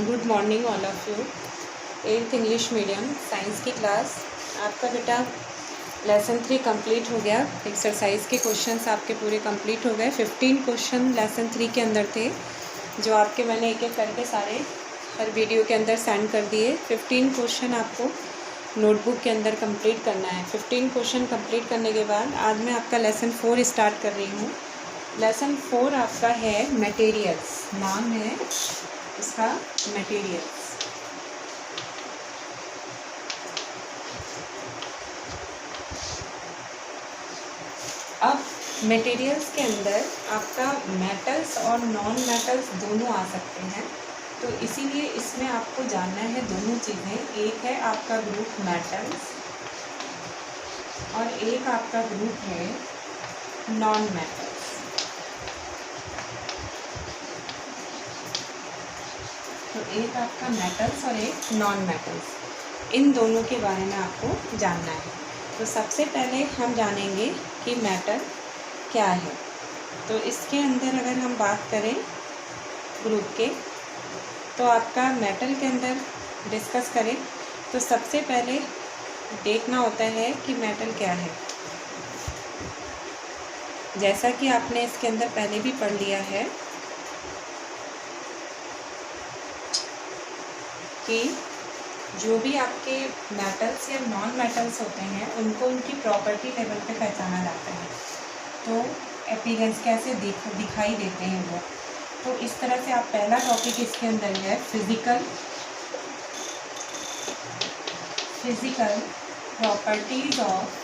Good morning all of you. 8th English medium science की class. आपका बेटा lesson 3 complete हो गया। एक्सरसाइज के क्वेश्चंस आपके पूरे कंप्लीट हो गए। 15 क्वेश्चन लेसन 3 के अंदर थे, जो आपके मैंने एक एक करके सारे हर वीडियो के अंदर सेंड कर दिए। 15 क्वेश्चन आपको नोटबुक के अंदर कंप्लीट करना है। 15 क्वेश्चन कंप्लीट करने के बाद आज मैं आपका लेसन 4 स्टार्ट कर रही हूँ। लेसन 4 आपका है मटेरियल्स, नाम है इसका मटेरियल्स। अब मटेरियल्स के अंदर आपका मेटल्स और नॉन मेटल्स दोनों आ सकते हैं, तो इसीलिए इसमें आपको जानना है दोनों चीज़ें। एक है आपका ग्रुप मेटल्स और एक आपका ग्रुप है नॉन मेटल्स। तो एक आपका मेटल्स और एक नॉन मेटल्स, इन दोनों के बारे में आपको जानना है। तो सबसे पहले हम जानेंगे कि मेटल क्या है। तो इसके अंदर अगर हम बात करें ग्रुप के, तो आपका मेटल के अंदर डिस्कस करें तो सबसे पहले देखना होता है कि मेटल क्या है। जैसा कि आपने इसके अंदर पहले भी पढ़ लिया है कि जो भी आपके मेटल्स या नॉन मेटल्स होते हैं उनको उनकी प्रॉपर्टी लेवल पे पहचाना जाता है। तो अपीयरेंस कैसे दिखाई देते हैं वो, तो इस तरह से आप पहला टॉपिक इसके अंदर है physical properties of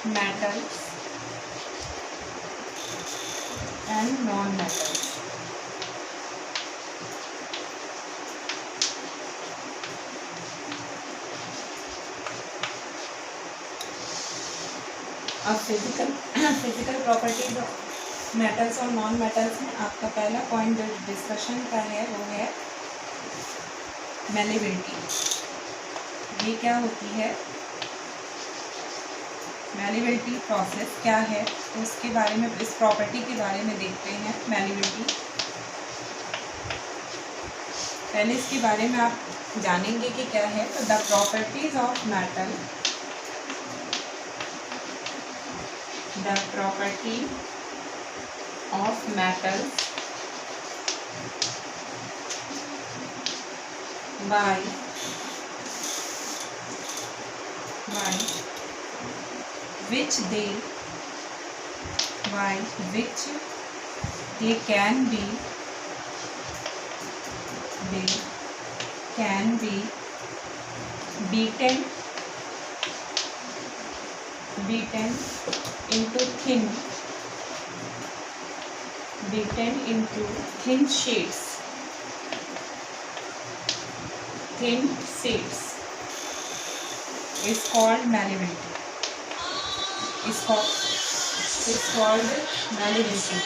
metals and non metals. अब फिजिकल प्रॉपर्टीज ऑफ मेटल्स और नॉन मेटल्स में आपका पहला पॉइंट जो डिस्कशन का है वो है मैलिबिलिटी। ये क्या होती है, मैलिबिलिटी प्रोसेस क्या है, तो उसके बारे में, इस प्रॉपर्टी के बारे में देखते हैं। मैलिबिलिटी, पहले इसके बारे में आप जानेंगे कि क्या है। तो the properties of metal, the property of metals by which they can be beaten into thin sheets is called malleability. It's called malleability.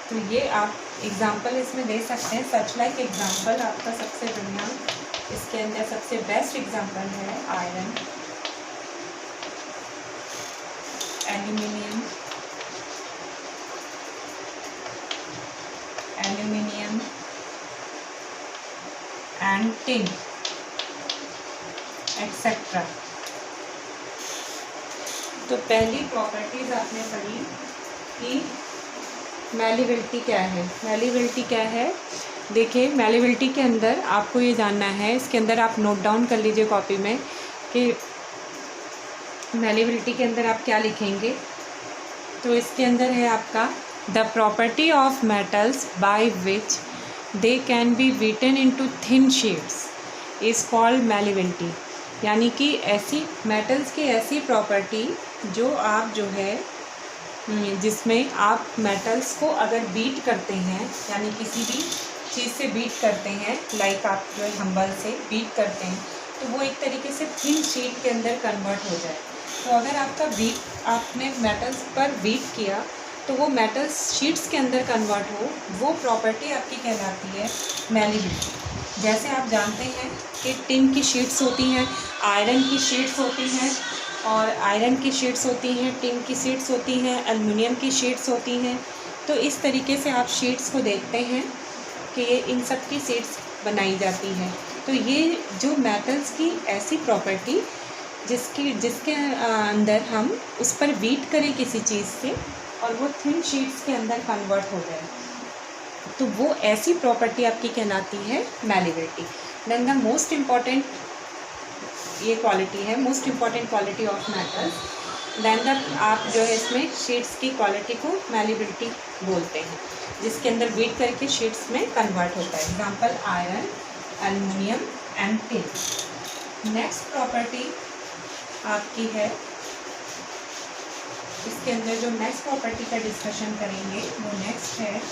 तो ये आप एग्जाम्पल इसमें दे सकते हैं। सच लाइक एग्जाम्पल आपका सबसे बढ़िया, इसके अंदर सबसे बेस्ट एग्जाम्पल है iron, aluminium and tin etcetera. तो पहली प्रॉपर्टीज आपने पढ़ी कि मैलिबिलिटी क्या है। मैलिबिलिटी क्या है, देखिए मैलिबिलिटी के अंदर आपको ये जानना है, इसके अंदर आप नोट डाउन कर लीजिए कॉपी में कि मैलिबिलिटी के अंदर आप क्या लिखेंगे। तो इसके अंदर है आपका the property of metals by which they can be beaten into thin sheets is called malleability. यानी कि ऐसी मेटल्स की ऐसी प्रॉपर्टी जो आप जो है जिसमें आप मेटल्स को अगर बीट करते हैं, यानी किसी भी चीज़ से बीट करते हैं, लाइक आप जो हम्बल से बीट करते हैं, तो वो एक तरीके से थिन शीट के अंदर कन्वर्ट हो जाए। तो अगर आपका वीट आपने मेटल्स पर वीट किया तो वो मेटल्स शीट्स के अंदर कन्वर्ट हो, वो प्रॉपर्टी आपकी कहलाती है मैलिबिलिटी। जैसे आप जानते हैं कि टिन की शीट्स होती हैं, आयरन की शीट्स होती हैं, और आयरन की शीट्स होती हैं, टिन की शीट्स होती हैं, एल्युमिनियम की शीट्स होती हैं। तो इस तरीके से आप शीट्स को देखते हैं कि ये इन सब की शीट्स बनाई जाती हैं। तो ये जो मेटल्स की ऐसी प्रॉपर्टी जिसके अंदर हम उस पर वीट करें किसी चीज़ से और वो थिन शीट्स के अंदर कन्वर्ट हो जाए, तो वो ऐसी प्रॉपर्टी आपकी कहलाती है malleability. Then the most important ये क्वालिटी है, most important quality of metals. Then the आप जो है इसमें शीट्स की क्वालिटी को मैलिबिलिटी बोलते हैं, जिसके अंदर वीट करके शीट्स में कन्वर्ट होता है। Example iron, aluminium and tin. Next property आपकी है, इसके अंदर जो नेक्स्ट प्रॉपर्टी का डिस्कशन करेंगे वो नेक्स्ट है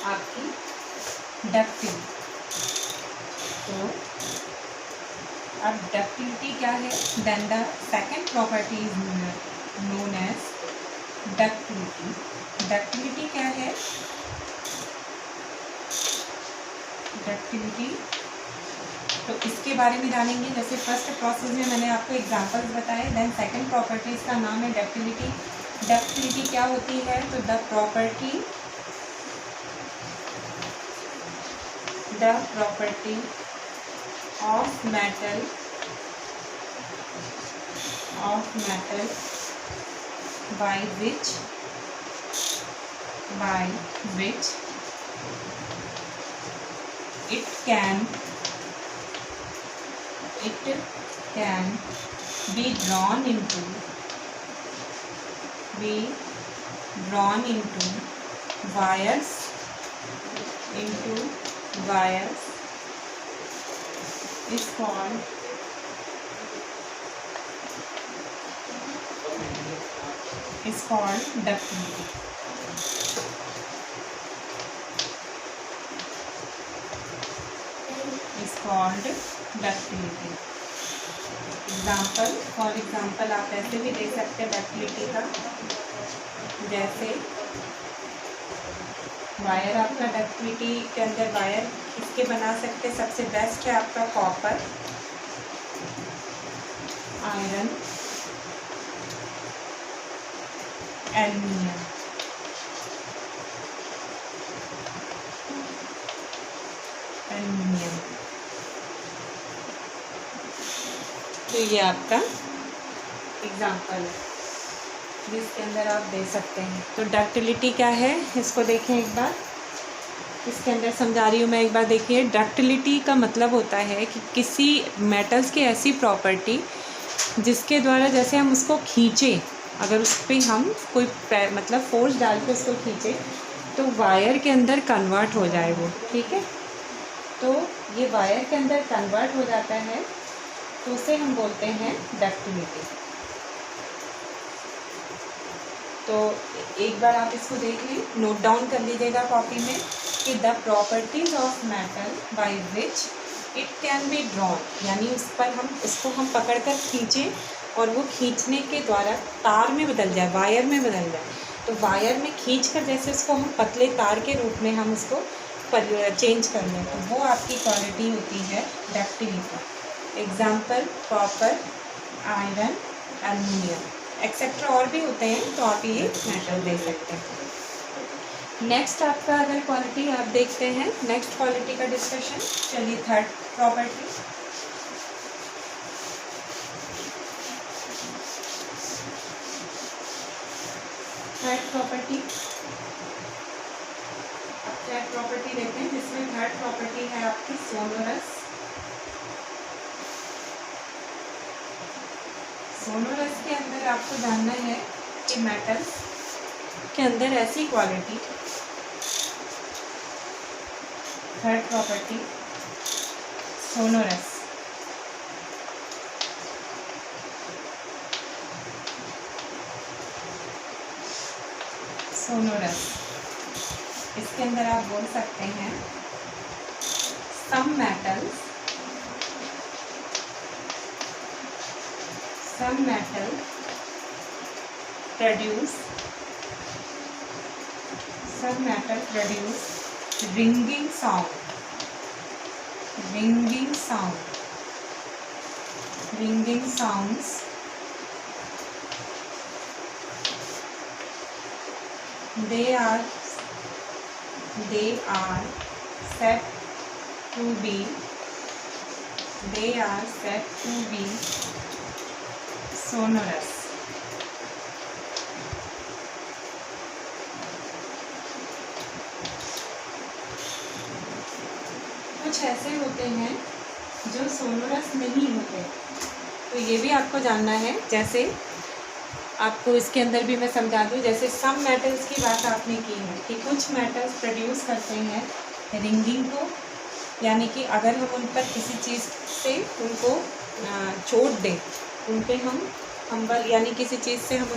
आपकी डक्टिलिटी। तो अब डक्टिलिटी क्या है? Then the second property is known as ductility. Ductility क्या है? डक्टिलिटी तो इसके बारे में जानेंगे। जैसे फर्स्ट प्रोसेस में मैंने आपको एग्जांपल्स बताए, देन सेकंड प्रॉपर्टी इसका नाम है डक्टिलिटी। डक्टिलिटी क्या होती है? तो the property of metal by which it can be drawn into wires is called ductility. For example आप ऐसे भी दे सकते हैं डक्टिलिटी का, जैसे वायर। आपका डक्टिलिटी के अंदर वायर किसके बना सकते हैं? सबसे बेस्ट है आपका कॉपर, आयरन, एल्युमिनियम। तो ये आपका एग्जाम्पल है जिसके अंदर आप दे सकते हैं। तो डक्टिलिटी क्या है इसको देखें एक बार, इसके अंदर समझा रही हूँ मैं एक बार। देखिए, डक्टिलिटी का मतलब होता है कि किसी मेटल्स की ऐसी प्रॉपर्टी जिसके द्वारा जैसे हम उसको खींचें, अगर उस पर हम कोई मतलब फोर्स डाल के उसको खींचें तो वायर के अंदर कन्वर्ट हो जाए वो, ठीक है। तो ये वायर के अंदर कन्वर्ट हो जाता है तो उसे हम बोलते हैं डक्टिलिटी। तो एक बार आप इसको देख लें, नोट डाउन कर लीजिएगा कॉपी में कि the properties of metal by which it can be drawn, यानी उस पर हम उसको हम पकड़ कर खींचें और वो खींचने के द्वारा तार में बदल जाए, वायर में बदल जाए। तो वायर में खींच कर जैसे उसको हम पतले तार के रूप में हम उसको चेंज कर लें, तो वो आपकी क्वालिटी होती है ductility. Example copper, iron, aluminium etcetera और भी होते हैं, तो आप ये मेटल दे सकते हैं। नेक्स्ट आपका अगर क्वालिटी आप देखते हैं, नेक्स्ट क्वालिटी का डिस्कशन। चलिए थर्ड प्रॉपर्टी। थर्ड प्रॉपर्टी देखते हैं, जिसमें थर्ड प्रॉपर्टी है आपकी सोनोरस। सोनोरस के अंदर आपको जानना है कि मेटल्स के अंदर ऐसी क्वालिटी, थर्ड प्रॉपर्टी सोनोरस। इसके अंदर आप बोल सकते हैं some metals some metal produce ringing sound. Ringing sounds they are said to be sonorous. कुछ ऐसे होते हैं जो सोनोरस नहीं होते, तो ये भी आपको जानना है। जैसे आपको इसके अंदर भी मैं समझा दूँ, जैसे सम मेटल्स की बात आपने की है कि कुछ मेटल्स प्रोड्यूस करते हैं रिंगिंग को, यानी कि अगर हम उन पर किसी चीज़ से उनको चोट दें, उन पर हम यानी किसी चीज़ से हम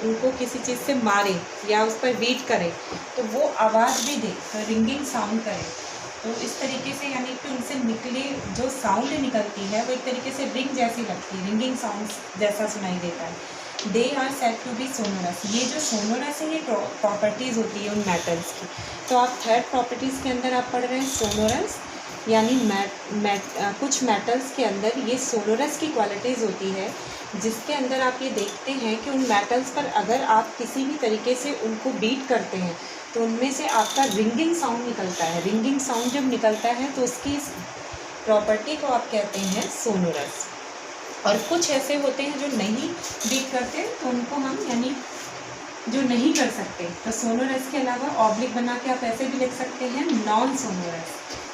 उनको किसी चीज़ से मारें या उस पर बीट करें तो वो आवाज़ भी दे, तो रिंगिंग साउंड करें। तो इस तरीके से यानी कि उनसे निकले जो साउंड निकलती है वो एक तरीके से रिंग जैसी लगती है, रिंगिंग साउंड जैसा सुनाई देता है। They are said to be sonorous. ये जो सोनोरस है ये प्रॉपर्टीज़ होती है उन मेटल्स की। तो आप थर्ड प्रॉपर्टीज़ के अंदर आप पढ़ रहे हैं सोनोरस, यानी कुछ मेटल्स के अंदर ये सोनोरस की क्वालिटीज़ होती है, जिसके अंदर आप ये देखते हैं कि उन मेटल्स पर अगर आप किसी भी तरीके से उनको बीट करते हैं तो उनमें से आपका रिंगिंग साउंड निकलता है। रिंगिंग साउंड जब निकलता है तो उसकी प्रॉपर्टी को आप कहते हैं सोनोरस। और कुछ ऐसे होते हैं जो नहीं बीट करते, तो उनको हम यानी जो नहीं कर सकते, तो सोनोरस के अलावा ऑब्लिक बना के आप ऐसे भी लिख सकते हैं नॉन सोनोरस।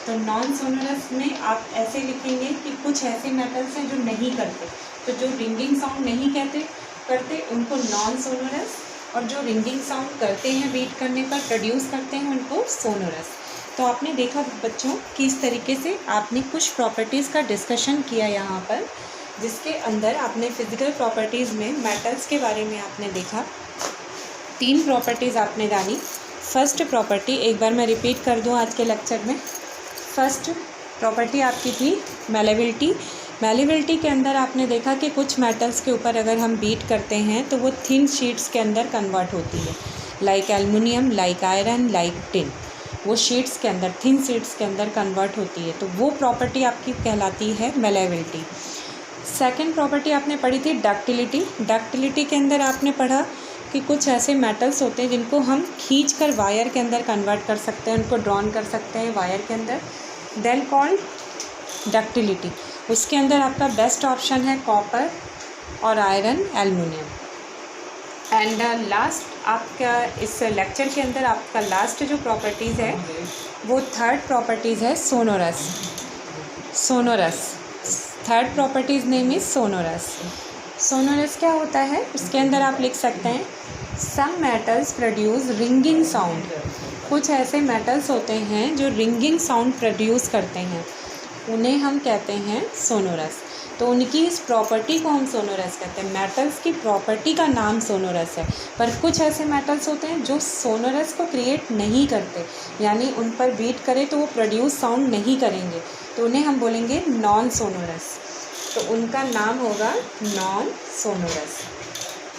तो नॉन सोनोरस में आप ऐसे लिखेंगे कि कुछ ऐसे मेटल्स हैं जो नहीं करते, तो जो रिंगिंग साउंड नहीं करते उनको नॉन सोनोरस, और जो रिंगिंग साउंड करते हैं बीट करने पर प्रोड्यूस करते हैं उनको सोनोरस। तो आपने देखा बच्चों कि इस तरीके से आपने कुछ प्रॉपर्टीज़ का डिस्कशन किया यहाँ पर, जिसके अंदर आपने फिज़िकल प्रॉपर्टीज़ में मेटल्स के बारे में आपने देखा। 3 प्रॉपर्टीज़ आपने जानी। फर्स्ट प्रॉपर्टी एक बार मैं रिपीट कर दूँ आज के लेक्चर में। फर्स्ट प्रॉपर्टी आपकी थी मेलेबिलिटी। मेलेबिलिटी के अंदर आपने देखा कि कुछ मेटल्स के ऊपर अगर हम बीट करते हैं तो वो थिन शीट्स के अंदर कन्वर्ट होती है, like aluminium, like iron, like tin. वो शीट्स के अंदर, थिन शीट्स के अंदर कन्वर्ट होती है, तो वो प्रॉपर्टी आपकी कहलाती है मेलेबिलिटी। सेकंड प्रॉपर्टी आपने पढ़ी थी डक्टिलिटी। डक्टिलिटी के अंदर आपने पढ़ा कि कुछ ऐसे मेटल्स होते हैं जिनको हम खींचकर वायर के अंदर कन्वर्ट कर सकते हैं, उनको ड्रॉन कर सकते हैं वायर के अंदर, देन कॉल्ड डक्टिलिटी। उसके अंदर आपका बेस्ट ऑप्शन है कॉपर और आयरन, एल्युमिनियम। एंड लास्ट आपका इस लेक्चर के अंदर आपका लास्ट जो प्रॉपर्टीज़ है वो थर्ड प्रॉपर्टीज़ है sonorous. Third properties name is sonorous. Sonorous क्या होता है, उसके अंदर आप लिख सकते हैं some metals produce ringing sound. कुछ ऐसे मेटल्स होते हैं जो रिंगिंग साउंड प्रोड्यूस करते हैं, उन्हें हम कहते हैं सोनोरस। तो उनकी इस प्रॉपर्टी को हम सोनोरस कहते हैं। मेटल्स की प्रॉपर्टी का नाम सोनोरस है, पर कुछ ऐसे मेटल्स होते हैं जो सोनोरस को क्रिएट नहीं करते, यानी उन पर बीट करें तो वो प्रोड्यूस साउंड नहीं करेंगे, तो उन्हें हम बोलेंगे नॉन सोनोरस। तो उनका नाम होगा नॉन सोनोरस।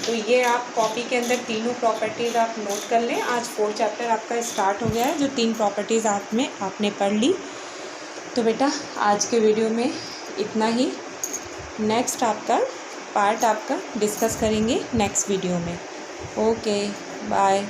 तो ये आप कॉपी के अंदर तीनों प्रॉपर्टीज़ आप नोट कर लें। आज 4th चैप्टर आपका स्टार्ट हो गया है, जो 3 प्रॉपर्टीज़ आपने पढ़ ली। तो बेटा आज के वीडियो में इतना ही। नेक्स्ट आपका पार्ट आपका डिस्कस करेंगे नेक्स्ट वीडियो में। Okay bye.